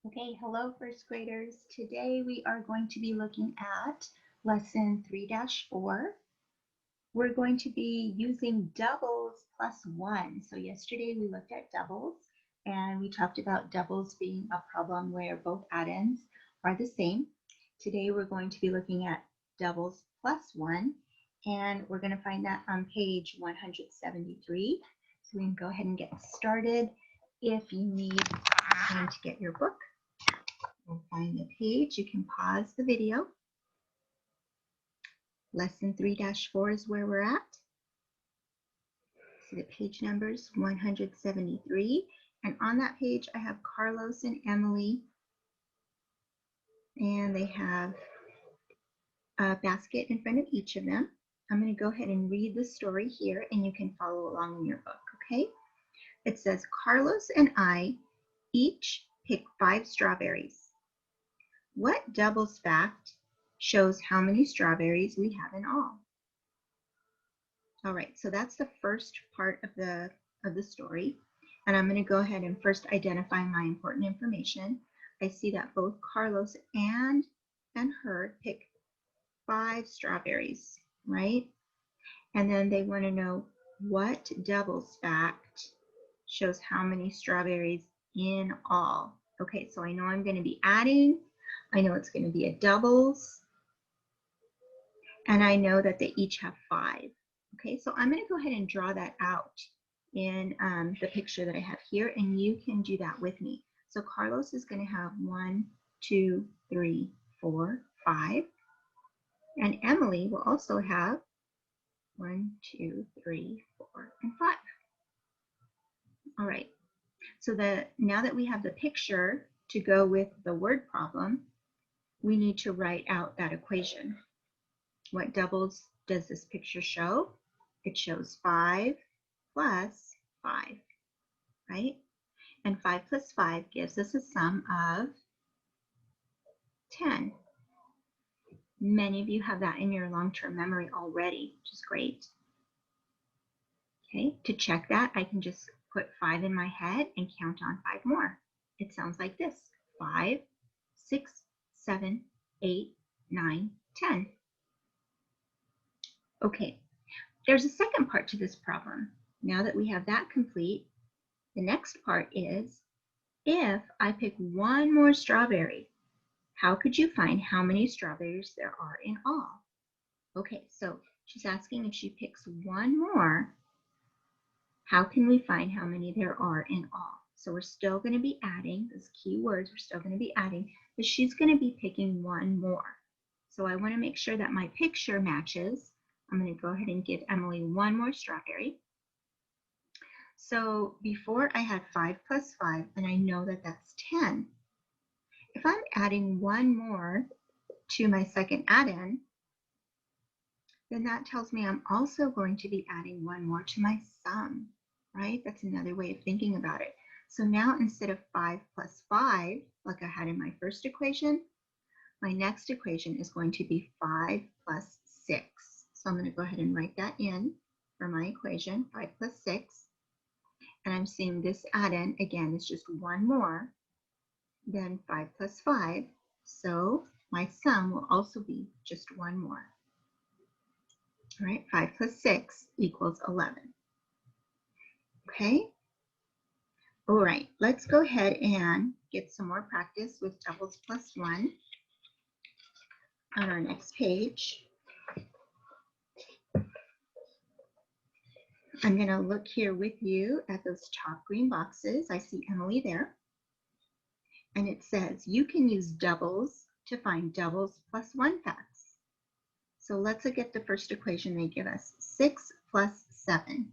Okay, hello first graders. Today we are going to be looking at lesson 3-4. We're going to be using doubles plus one. So yesterday we looked at doubles and we talked about doubles being a problem where both addends are the same. Today we're going to be looking at doubles plus one, and we're going to find that on page 173. So we can go ahead and get started. If you need time to get your book, we'll find the page. You can pause the video. Lesson 3-4 is where we're at. So the page number is 173. And on that page, I have Carlos and Emily. And they have a basket in front of each of them. I'm going to go ahead and read the story here, and you can follow along in your book, okay? It says, Carlos and I each pick 5 strawberries. What doubles fact shows how many strawberries we have in all? All right, so that's the first part of the story. And I'm going to go ahead and first identify my important information. I see that both Carlos and Herd pick 5 strawberries, right? And then they want to know what doubles fact shows how many strawberries in all. Okay, so I know I'm going to be adding. I know it's going to be a doubles. And I know that they each have 5. Okay, so I'm going to go ahead and draw that out in the picture that I have here, and you can do that with me. So Carlos is going to have 1, 2, 3, 4, 5. And Emily will also have 1, 2, 3, 4, and 5. All right, so now that we have the picture to go with the word problem, we need to write out that equation. What doubles does this picture show? It shows 5 plus 5, right? And 5 plus 5 gives us a sum of 10. Many of you have that in your long-term memory already, which is great. Okay, to check that, I can just put 5 in my head and count on 5 more. It sounds like this: 5, 6, 7, 8, 9, 10. Okay, there's a second part to this problem. Now that we have that complete, the next part is, if I pick one more strawberry, how could you find how many strawberries there are in all? Okay, so she's asking if she picks one more, how can we find how many there are in all? So we're still going to be adding, those key words, we're still going to be adding, but she's going to be picking one more. So I want to make sure that my picture matches. I'm going to go ahead and give Emily one more strawberry. So before I had 5 plus 5, and I know that that's 10. If I'm adding one more to my second add-in, then that tells me I'm also going to be adding one more to my sum, right? That's another way of thinking about it. So now instead of 5 plus 5, like I had in my first equation, my next equation is going to be 5 plus 6. So I'm going to go ahead and write that in for my equation, 5 plus 6. And I'm seeing this add-in, again, is just one more than 5 plus 5. So my sum will also be just one more. All right, 5 plus 6 equals 11. Okay? All right, let's go ahead and get some more practice with doubles plus 1 on our next page. I'm going to look here with you at those top green boxes. I see Emily there. And it says you can use doubles to find doubles plus 1 facts. So let's look at the first equation they give us, 6 plus 7.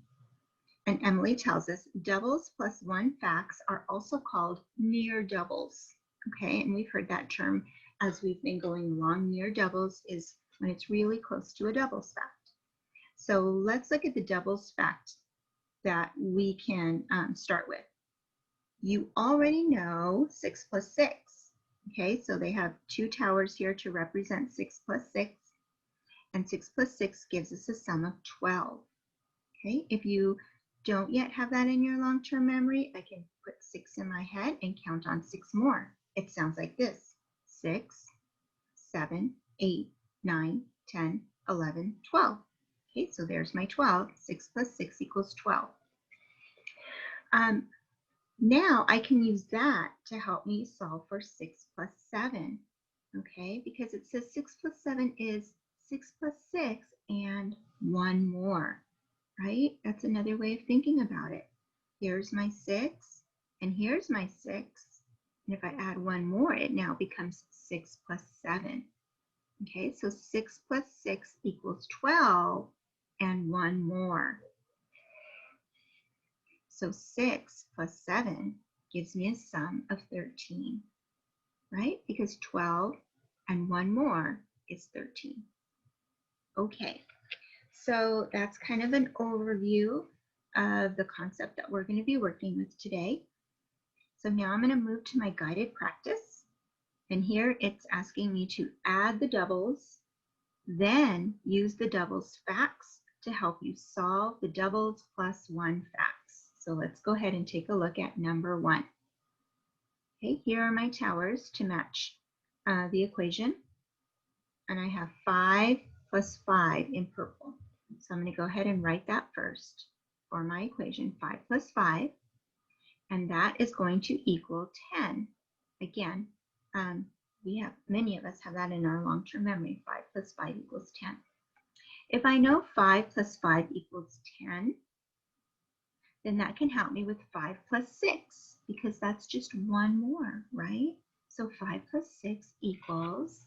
And Emily tells us doubles plus 1 facts are also called near doubles. Okay, and we've heard that term as we've been going along. Near doubles is when it's really close to a doubles fact. So let's look at the doubles fact that we can start with. You already know 6 plus 6. Okay, so they have 2 towers here to represent 6 plus 6. And 6 plus 6 gives us a sum of 12. Okay, if you don't yet have that in your long-term memory, I can put 6 in my head and count on 6 more. it sounds like this: 6, 7, 8, 9, 10, 11, 12. Okay, so there's my 12. 6 plus 6 equals 12. Now I can use that to help me solve for 6 plus 7. Okay, because it says 6 plus 7 is 6 plus 6 and one more, right? That's another way of thinking about it. Here's my 6 and here's my 6. And if I add one more, it now becomes 6 plus 7. Okay, so 6 plus 6 equals 12 and one more. So 6 plus 7 gives me a sum of 13, right? Because 12 and one more is 13. Okay, so that's kind of an overview of the concept that we're going to be working with today. So now I'm going to move to my guided practice. And here it's asking me to add the doubles, then use the doubles facts to help you solve the doubles plus 1 facts. So let's go ahead and take a look at number 1. Okay, here are my towers to match the equation. And I have 5 plus 5 in purple. So I'm going to go ahead and write that first for my equation, 5 plus 5. And that is going to equal 10. Again, many of us have that in our long-term memory. 5 plus 5 equals 10. If I know 5 plus 5 equals 10, then that can help me with 5 plus 6, because that's just one more, right? So 5 plus 6 equals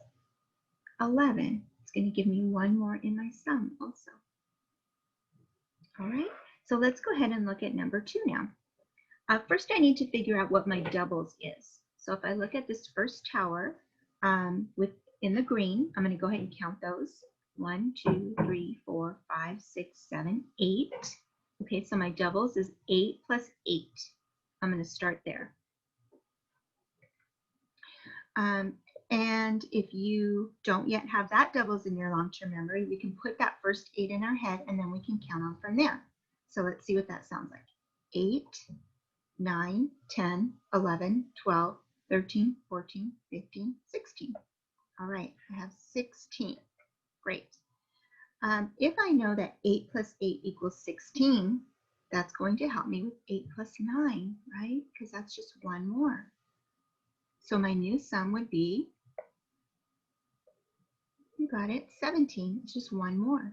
11. It's going to give me one more in my sum also. All right, so let's go ahead and look at number 2 now. First, I need to figure out what my doubles is. So if I look at this first tower in the green, I'm going to go ahead and count those. 1, 2, 3, 4, 5, 6, 7, 8. Okay, so my doubles is 8 plus 8. I'm going to start there. And if you don't yet have that doubles in your long-term memory, we can put that first 8 in our head and then we can count on from there. So let's see what that sounds like. 8, 9, 10, 11, 12, 13, 14, 15, 16. All right, I have 16. Great. If I know that 8 plus 8 equals 16, that's going to help me with 8 plus 9, right? Because that's just one more. So my new sum would be, you got it, 17. It's just one more.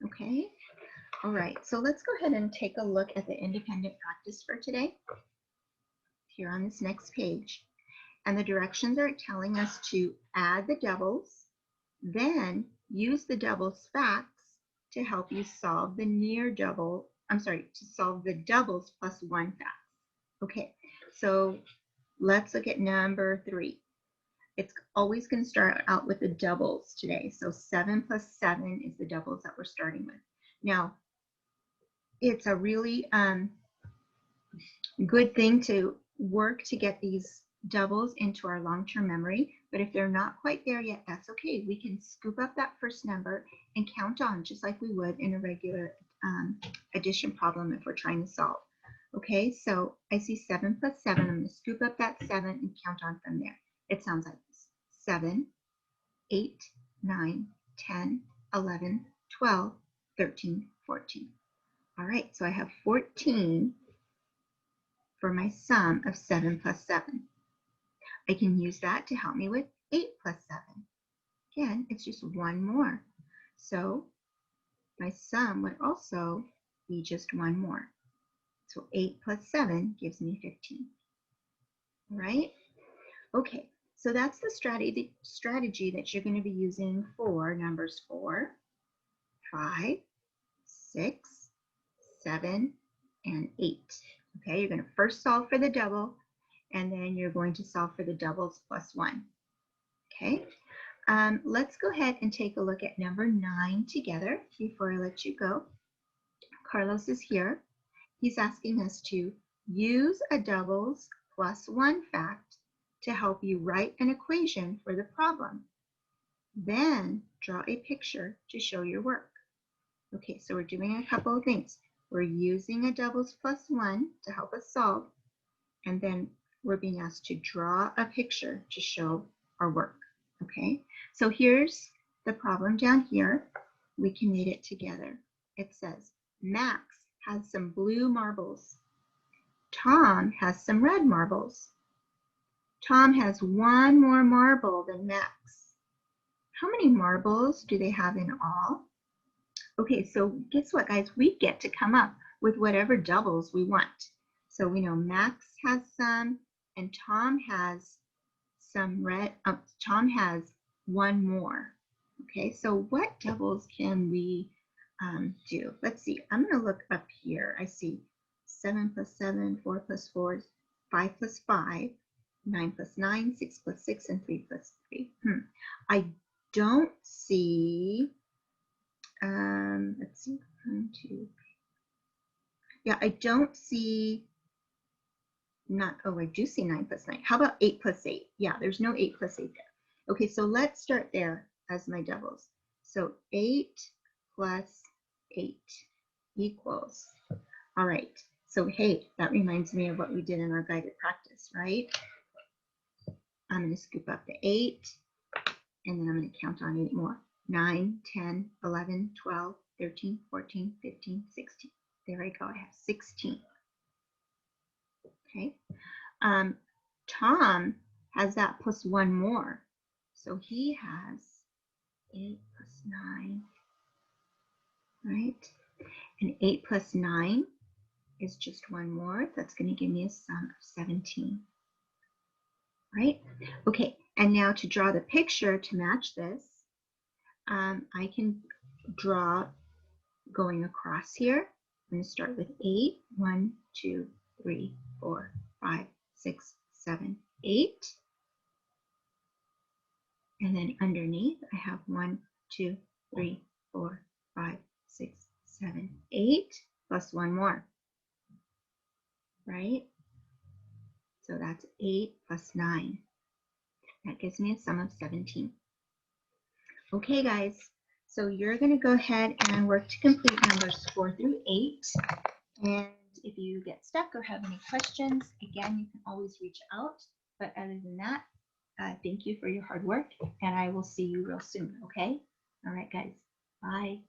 Okay? All right, so let's go ahead and take a look at the independent practice for today here on this next page. And the directions are telling us to add the doubles, then use the doubles facts to help you solve the to solve the doubles plus 1 facts. Okay, so let's look at number 3. It's always going to start out with the doubles today. So 7 plus 7 is the doubles that we're starting with. Now, it's a really good thing to work to get these doubles into our long-term memory, but if they're not quite there yet, that's okay. We can scoop up that first number and count on just like we would in a regular addition problem if we're trying to solve. Okay, so I see 7 plus 7. I'm going to scoop up that 7 and count on from there. It sounds like this: 7, 8, 9, 10, 11, 12, 13, 14. All right, so I have 14 for my sum of 7 plus 7. I can use that to help me with 8 plus 7. Again, it's just one more. So my sum would also be just one more. So 8 plus 7 gives me 15. All right? Okay, so that's the strategy that you're going to be using for numbers 4, 5, 6, 7, and 8. Okay, you're going to first solve for the double, and then you're going to solve for the doubles plus 1. Okay, let's go ahead and take a look at number 9 together before I let you go. Carlos is here. He's asking us to use a doubles plus 1 fact to help you write an equation for the problem. Then draw a picture to show your work. Okay, so we're doing a couple of things. We're using a doubles plus 1 to help us solve, and then we're being asked to draw a picture to show our work, okay? So here's the problem down here. We can read it together. It says, Max has some blue marbles. Tom has some red marbles. Tom has one more marble than Max. How many marbles do they have in all? Okay, so guess what, guys? We get to come up with whatever doubles we want. So we know Max has some, and Tom has some red. Tom has one more. Okay, so what doubles can we do? Let's see. I'm going to look up here. I see 7 plus 7, 4 plus 4, 5 plus 5, 9 plus 9, 6 plus 6, and 3 plus 3. I don't see, let's see, 1, 2. Yeah, I don't see, I do see 9 plus 9. How about 8 plus 8? Yeah, there's no 8 plus 8 there. Okay, so let's start there as my doubles. So 8 plus 8 equals, all right. So hey, that reminds me of what we did in our guided practice, right? I'm going to scoop up the 8, and then I'm going to count on 8 more. 9, 10, 11, 12, 13, 14, 15, 16. There I go, I have 16. Okay. Tom has that plus one more. So he has 8 plus 9, right? And 8 plus 9 is just one more. That's going to give me a sum of 17, right? Okay, and now to draw the picture to match this, I can draw going across here. I'm going to start with 8. 1, 2, 3, 4, 5, 6, 7, 8. And then underneath, I have 1, 2, 3, 4, 5, 6, 7, 8, plus one more, right? So that's 8 plus 9. That gives me a sum of 17. Okay, guys, so you're going to go ahead and work to complete numbers 4 through 8. And if you get stuck or have any questions, again, you can always reach out. But other than that, thank you for your hard work, and I will see you real soon, okay? All right, guys, bye.